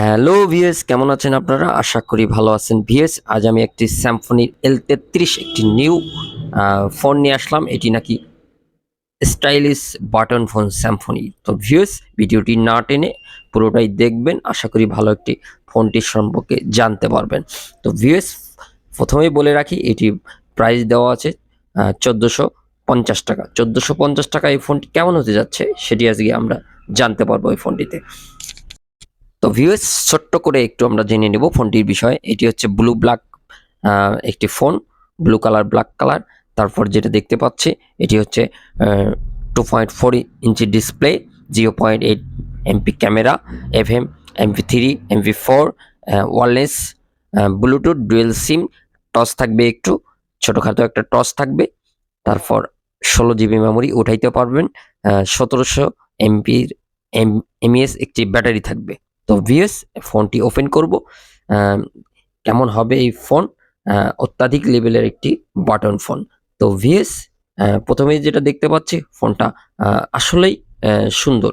Hello VS, কেমন আছেন আপনারা? আশা করি ভালো আছেন ভিএস। আজ আমি একটি স্যামফনির L33 একটি নিউ ফোন নিয়ে আসলাম। এটি নাকি স্টাইলিশ বাটন ফোন স্যামফনি। তো ভিএস, ভিডিওটি না টেনে পুরোটাই দেখবেন, আশা করি ভালো একটি ফোনটির সম্পর্কে জানতে পারবেন। তো ভিএস, প্রথমেই বলে রাখি এটি প্রাইস দেওয়া আছে 1450 টাকা। 1450 টাকা এই ফোনটি কেমন হতে যাচ্ছে সেটি আজকে আমরা জানতে পারবো এই ফোনটিতে। তো ভিউয়ার্স, ছোট্ট করে একটু আমরা জেনে নেব ফোনটির বিষয়ে। এটি হচ্ছে ব্লু ব্ল্যাক একটি phone, blue colour black colour. তারপর যেটা দেখতে পাচ্ছি এটি হচ্ছে 2.4 inch display, 0.8 MP camera, FM MP3 MP4, wireless, Bluetooth, dual SIM, torch থাকবে, একটু ছোটোখাটো একটা টস থাকবে। তারপর 16 GB মেমোরি উঠাইতে পারবেন, 1700 এমপির এমএএস একটি ব্যাটারি থাকবে। তো ভিএস, ফোনটি ওপেন করব। কেমন হবে এই ফোন? অত্যাধিক লেভেলের একটি বাটন ফোন। তো ভিএস, প্রথমেই যেটা দেখতে পাচ্ছি ফোনটা আসলেই সুন্দর।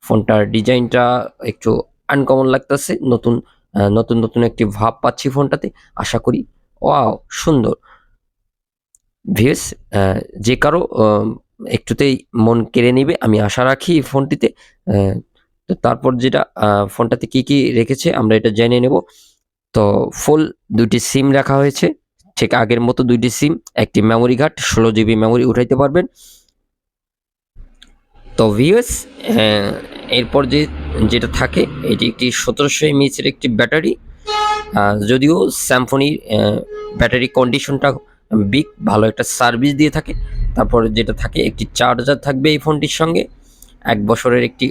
ফোনটার ডিজাইনটা একটু আনকমন লাগতেছে, নতুন নতুন একটি ভাব পাচ্ছি ফোনটাতে। আশা করি ওয়াও, সুন্দর। ভিএস, যে কারো একটুতেই মন কেড়ে নিবে আমি আশা রাখি এই ফোনটিতে। তো তারপর যেটা ফোনটাতে কি কি রেখেছে আমরা এটা জেনে নেব। তো ফুল 2টি সিম রাখা হয়েছে, ঠিক আগের মতো 2টি সিম, একটি মেমোরি কার্ড, 16 GB মেমোরি উঠাইতে পারবেন। তো ভিউয়ার্স, এরপর যেটা থাকে এটি একটি 1700 mAh এর একটি ব্যাটারি। যদিও স্যামফনির ব্যাটারি কন্ডিশনটা বিগ, ভালো একটা সার্ভিস দিয়ে থাকে। তারপর যেটা থাকে একটি চার্জার থাকবে এই ফোনটির সঙ্গে। 1 বছরের একটি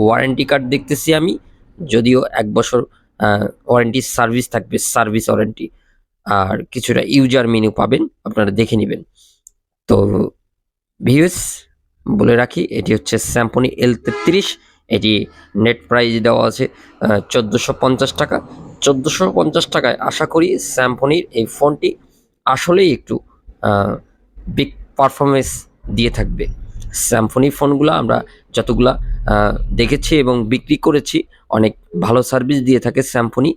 ওয়ারেন্টি কার্ড দেখতেছি আমি, যদিও 1 বছর ওয়ারেন্টি সার্ভিস থাকবে, সার্ভিস ওয়ারেন্টি। আর কিছুটা ইউজার মেনু পাবেন, আপনারা দেখে নেবেন। তো ভিউয়ার্স, বলে রাখি এটি হচ্ছে স্যামফনি L33। এটি নেট প্রাইস দেওয়া আছে 1450 টাকা। 1450 টাকায় আশা করি স্যামফনির এই ফোনটি আসলেই একটু বিগ পারফরমেন্স দিয়ে থাকবে। স্যামফনি ফোনগুলো আমরা যতগুলা দেখেছি এবং বিক্রি করেছি, অনেক ভালো সার্ভিস দিয়ে থাকে স্যামফনি।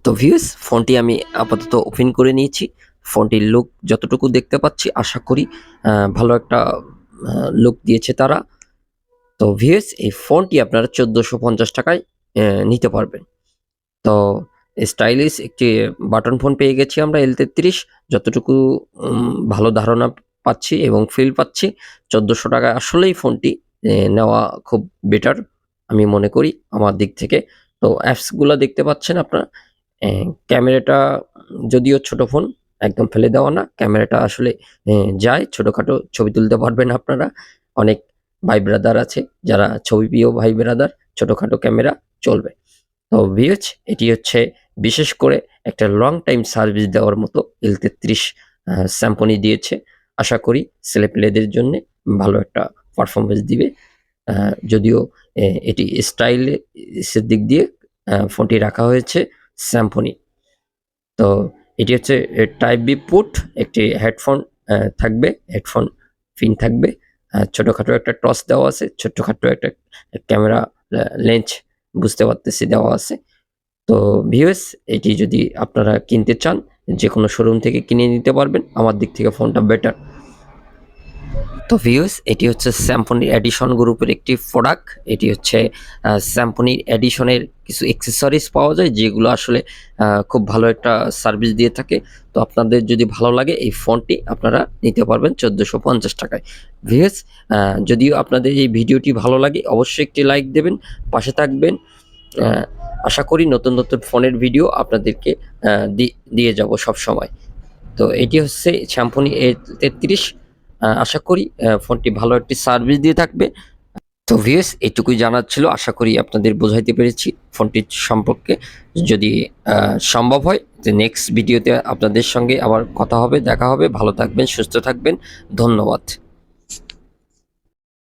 তো ভিউয়ার্স, ফোনটি আমি আপাতত ওপেন করে নিয়েছি। ফোনটির লুক যতটুকু দেখতে পাচ্ছি আশা করি ভালো একটা লুক দিয়েছে তারা। তো ভিউয়ার্স, এই ফোনটি আপনারা 1450 টাকায় নিতে পারবেন। তো স্টাইলিশ একটি বাটন ফোন পেয়ে গেছি আমরা L33। যতটুকু ভালো ধারণা পাচ্ছি এবং ফিল পাচ্ছি, 1400 টাকায় আসলেই ফোনটি নেওয়া খুব বেটার আমি মনে করি আমার দিক থেকে। তো অ্যাপসগুলো দেখতে পাচ্ছেন আপনারা। ক্যামেরাটা যদিও ছোট ফোন, একদম ফেলে দেওয়া না, ক্যামেরাটা আসলে যায়, ছোটখাটো ছবি তুলতে পারবেন আপনারা। অনেক ভাই ব্রাদার আছে যারা ছবি প্রিয় ভাই ব্রাদার, ছোটখাটো ক্যামেরা চলবে। তো ভিউয়ার্স, এটি হচ্ছে বিশেষ করে একটা লং টাইম সার্ভিস দেওয়ার মতো L33 স্যামফনি দিয়েছে। আশা করি ছেলেপেলেদের জন্য ভালো একটা পারফরমেন্স দিবে। যদিও এটি স্টাইলের দিক দিয়ে ফোনটি রাখা হয়েছে স্যামফনি। তো এটি হচ্ছে টাইপ বি পুট, একটি হেডফোন থাকবে, হেডফোন পিন থাকবে, ছোটখাটো একটা টস দেওয়া আছে, ছোটখাটো একটা ক্যামেরা লেন্স বুঝতে পারতেছি দেওয়া আছে। তো ভিউয়ার্স, এটি যদি আপনারা কিনতে চান যে কোনো শোরুম থেকে কিনে নিতে পারবেন, আমার দিক থেকে ফোনটা বেটার। তো ভিউয়ার্স, এটি হচ্ছে স্যামফনি এডিশন গ্রুপের একটি প্রোডাক্ট। এটি হচ্ছে স্যামফনি এডিশনের কিছু অ্যাক্সেসরিজ পাওয়া যায় যেগুলো আসলে খুব ভালো একটা সার্ভিস দিয়ে থাকে। তো আপনাদের যদি ভালো লাগে এই ফোনটি আপনারা নিতে পারবেন 1450 টাকায়। ভিউয়ার্স, যদিও আপনাদের এই ভিডিওটি ভালো লাগে অবশ্যই একটি লাইক দেবেন, পাশে থাকবেন। আশা করি নতুন নতুন ফোনের ভিডিও আপনাদেরকে দিয়ে যাব সব সময়। তো এটি হচ্ছে স্যামফনি A33। আশা করি ফোনটি ভালো একটি সার্ভিস দিয়ে থাকবে। তো ভিউয়ার্স, এইটুকুই জানার ছিল, আশা করি আপনাদের বোঝাইতে পেরেছি ফোনটির সম্পর্কে। যদি সম্ভব হয় যে নেক্সট ভিডিওতে আপনাদের সঙ্গে আবার কথা হবে, দেখা হবে। ভালো থাকবেন, সুস্থ থাকবেন, ধন্যবাদ।